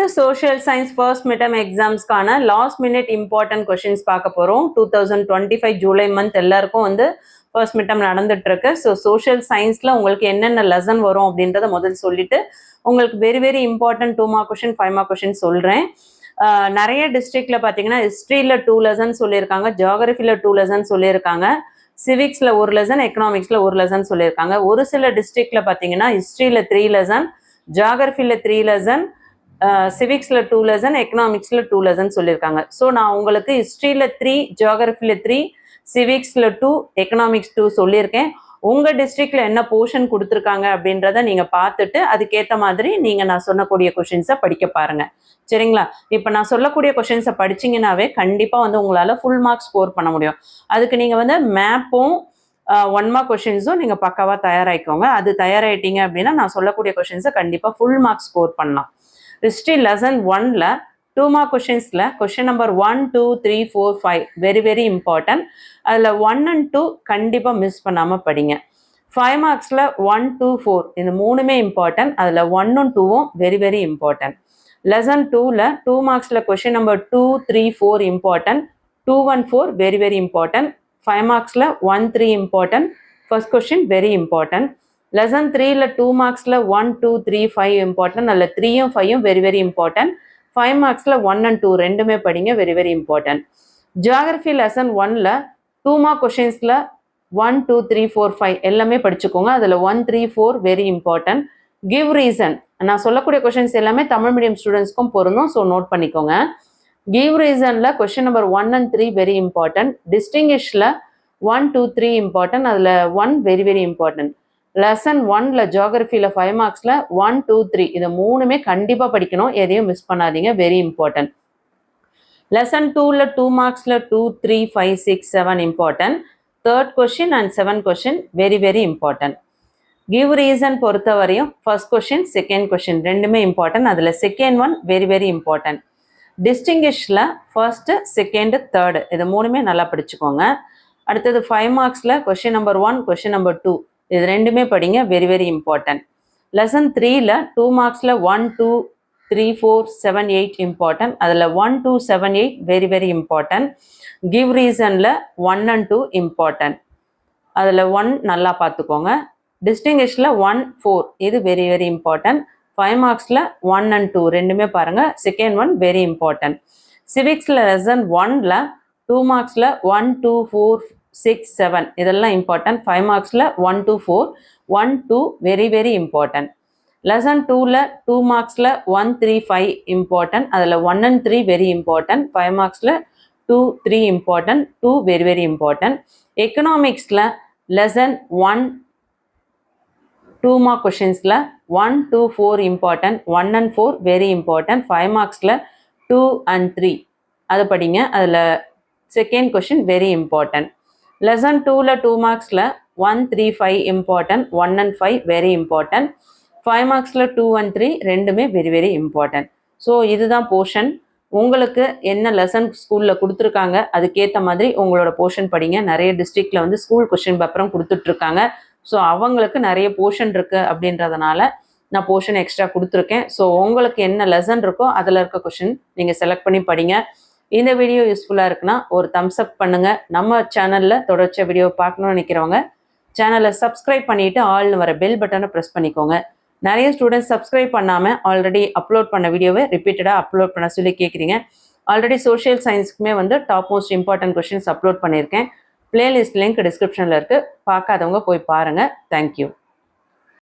10th social science first midterm exams கான last minute important questions பார்க்க போறோம். 2025 July month எல்லாருக்கும் வந்து first midterm நடந்துட்டு இருக்கு. ஸோ சோஷியல் சயின்ஸ்ல உங்களுக்கு என்னென்ன லெசன் வரும் அப்படின்றத முதல் சொல்லிட்டு உங்களுக்கு very important 2 mark question 5 mark question சொல்றேன். நிறைய டிஸ்ட்ரிக்ட்ல பார்த்தீங்கன்னா ஹிஸ்ட்ரியில் 2 லெசன் சொல்லியிருக்காங்க, ஜியாகிரபியில் 2 லெசன் சொல்லியிருக்காங்க, சிவிக்ஸில் 1 லெசன், எக்கனாமிக்ஸில் 1 லெசன் சொல்லியிருக்காங்க. ஒரு சில டிஸ்ட்ரிக்ட்ல பார்த்தீங்கன்னா ஹிஸ்ட்ரியில் 3 லெசன், ஜியாகிரபியில் 3 லெசன், சிவிக்ஸில் 2 லெசன், எக்கனாமிக்ஸில் 2 லெசன் சொல்லியிருக்காங்க. ஸோ நான் உங்களுக்கு ஹிஸ்ட்ரியில் 3, ஜியாகிரபியில் 3, சிவிக்ஸில் 2, எக்கனாமிக்ஸ் 2 சொல்லியிருக்கேன். உங்கள் டிஸ்ட்ரிக்டில் என்ன போர்ஷன் கொடுத்துருக்காங்க அப்படின்றத நீங்கள் பார்த்துட்டு அதுக்கேற்ற மாதிரி நீங்கள் நான் சொல்லக்கூடிய கொஷின்ஸை படிக்க பாருங்கள், சரிங்களா? இப்போ நான் சொல்லக்கூடிய கொஷின்ஸை படிச்சிங்கன்னாவே கண்டிப்பாக வந்து உங்களால் ஃபுல் மார்க் ஸ்கோர் பண்ண முடியும். அதுக்கு நீங்கள் வந்து மேப்பும் 1 மார்க் கொஷின்ஸும் நீங்கள் பக்காவாக தயாராகிக்கோங்க. அது தயாராகிட்டீங்க அப்படின்னா நான் சொல்லக்கூடிய கொஷின்ஸை கண்டிப்பாக ஃபுல் மார்க் ஸ்கோர் பண்ணலாம். ஹிஸ்ட்ரி லெசன் 1ல் 2 மார்க் கொஷின்ஸில் கொஷின் நம்பர் 1, 2, 3, 4, 5 வெரி இம்பார்ட்டன்ட். அதில் 1 and 2 கண்டிப்பாக மிஸ் பண்ணாமல் படிங்க. 5 மார்க்ஸில் 1, 2, 4 இந்த 3மே இம்பார்ட்டன்ட். அதில் 1ம் 2ம் வெரி இம்பார்ட்டன்ட். லெசன் 2ல் 2 மார்க்ஸில் question number 2, 3, 4 important. 2 and 4 very important. 5 மார்க்ஸில் 1, 3 important. First question very important. Lesson 3ல் 2 மார்க்ஸில் 1, 2, 3, 5 இம்பார்ட்டன்ட். அதில் 3ம் 5ம் வெரி இம்பார்ட்டன்ட். 5 மார்க்ஸில் 1 and 2 ரெண்டுமே படிங்க, வெரி இம்பார்ட்டன்ட். ஜியாகிரபி லெசன் 1ல் 2 மார்க் கொஷின்ஸில் 1, 2, 3, 4, 5 எல்லாமே படிச்சுக்கோங்க. அதில் 1, 3, 4 வெரி இம்பார்ட்டன்ட். கிவ் ரீசன், நான் சொல்லக்கூடிய கொஷின்ஸ் எல்லாமே தமிழ் மீடியம் ஸ்டூடெண்ட்ஸ்க்கும் பொருந்தும், ஸோ நோட் பண்ணிக்கோங்க. கிவ் ரீசனில் question number 1 and 3 very important. டிஸ்டிங்கிஷில் 1, 2, 3 இம்பார்ட்டன்ட். அதில் 1 வெரி இம்பார்ட்டன்ட். லெசன் 1ல் ஜியாகிரபியில் 5 மார்க்ஸில் 1, 2, 3 இது 3மே கண்டிப்பாக படிக்கணும், எதையும் மிஸ் பண்ணாதீங்க, வெரி இம்பார்ட்டன்ட். லெசன் 2ல் 2 மார்க்ஸில் 2, 3, 5, 6, 7 important. Third question and 7 question very important. Give reason பொறுத்த வரையும் ஃபர்ஸ்ட் கொஷின் செகண்ட் கொஷின் ரெண்டுமே இம்பார்ட்டன்ட். அதில் செகண்ட் ஒன் வெரி இம்பார்ட்டன்ட். டிஸ்டிங்கிஷில் ஃபர்ஸ்ட், செகண்ட், தேர்டு இது 3மே நல்லா படிச்சுக்கோங்க. அடுத்தது 5 மார்க்ஸில் கொஷின் நம்பர் 1, கொஷின் நம்பர் 2 இது ரெண்டுமே படிங்க, வெரி இம்பார்ட்டன்ட். லெசன் 3ல் 2 மார்க்ஸில் 1, 2, 3, 4, 7, 8 இம்பார்ட்டன்ட். அதில் 1, 2, 7, 8 வெரி இம்பார்ட்டன்ட். கிவ் ரீசனில் 1 and 2 இம்பார்ட்டன்ட். அதில் 1 நல்லா பார்த்துக்கோங்க. டிஸ்டிங்கிஷில் 1, 4 இது வெரி இம்பார்ட்டன்ட். 5 மார்க்ஸில் 1 and 2 ரெண்டுமே பாருங்கள், செகண்ட் ஒன் வெரி இம்பார்ட்டன்ட். சிவிக்ஸில் லெசன் 1ல் 2 மார்க்ஸில் 1, 2, 4, 6, 7 இதெல்லாம் இம்பார்ட்டன்ட். 5 மார்க்ஸில் 1, 2, 4 1, 2 வெரி இம்பார்ட்டன்ட். லெசன் 2ல் 2 மார்க்ஸில் 1, 3, 5 இம்பார்ட்டன்ட். அதில் 1 and 3 வெரி இம்பார்ட்டன்ட். 5 மார்க்ஸில் 2, 3 இம்பார்ட்டன்ட். 2 very important. எக்கனாமிக்ஸில் லெசன் 1 2 மார்க் கொஷின்ஸில் 1, 2, 4 இம்பார்ட்டன்ட். 1 and 4 very important. 5 மார்க்ஸில் 2 and 3 அது படிங்க. அதில் second question very important. Lesson 2ல் 2 மார்க்ஸில் 1, 3, 5 இம்பார்ட்டன்ட். 1 and 5 very important. 5 மார்க்ஸில் 2 and 3 ரெண்டுமே வெரி இம்பார்ட்டன்ட். ஸோ இதுதான் போர்ஷன். உங்களுக்கு என்ன லெசன் ஸ்கூலில் கொடுத்துருக்காங்க அதுக்கேற்ற மாதிரி உங்களோட போர்ஷன் படிங்க. நிறைய டிஸ்ட்ரிக்டில் வந்து ஸ்கூல் கொஷின் பேப்பரும் கொடுத்துட்ருக்காங்க. ஸோ அவங்களுக்கு நிறைய போர்ஷன் இருக்குது அப்படின்றதுனால நான் போர்ஷன் எக்ஸ்ட்ரா கொடுத்துருக்கேன். ஸோ உங்களுக்கு என்ன லெசன் இருக்கோ அதில் இருக்க கொஷின் நீங்கள் செலக்ட் பண்ணி படிங்க. இந்த வீடியோ யூஸ்ஃபுல்லாக இருக்குன்னா ஒரு தம்ஸ் அப் பண்ணுங்கள். நம்ம சேனலில் தொடர்ச்சியாக வீடியோ பார்க்கணும்னு நினைக்கிறவங்க சேனலை சப்ஸ்கிரைப் பண்ணிவிட்டு ஆல்னு வர பெல் பட்டனை ப்ரெஸ் பண்ணிக்கோங்க. நிறைய ஸ்டூடெண்ட்ஸ் சப்ஸ்கிரைப் பண்ணாமல் ஆல்ரெடி அப்லோட் பண்ண வீடியோவை ரிப்பீட்டடாக அப்லோட் பண்ண சொல்லி கேட்குறீங்க. ஆல்ரெடி சோஷியல் சயின்ஸுக்குமே வந்து top most important questions upload பண்ணியிருக்கேன். பிளேலிஸ்ட் லிங்க் டிஸ்கிரிப்ஷனில் இருக்குது, பார்க்காதவங்க போய் பாருங்கள். தேங்க்யூ.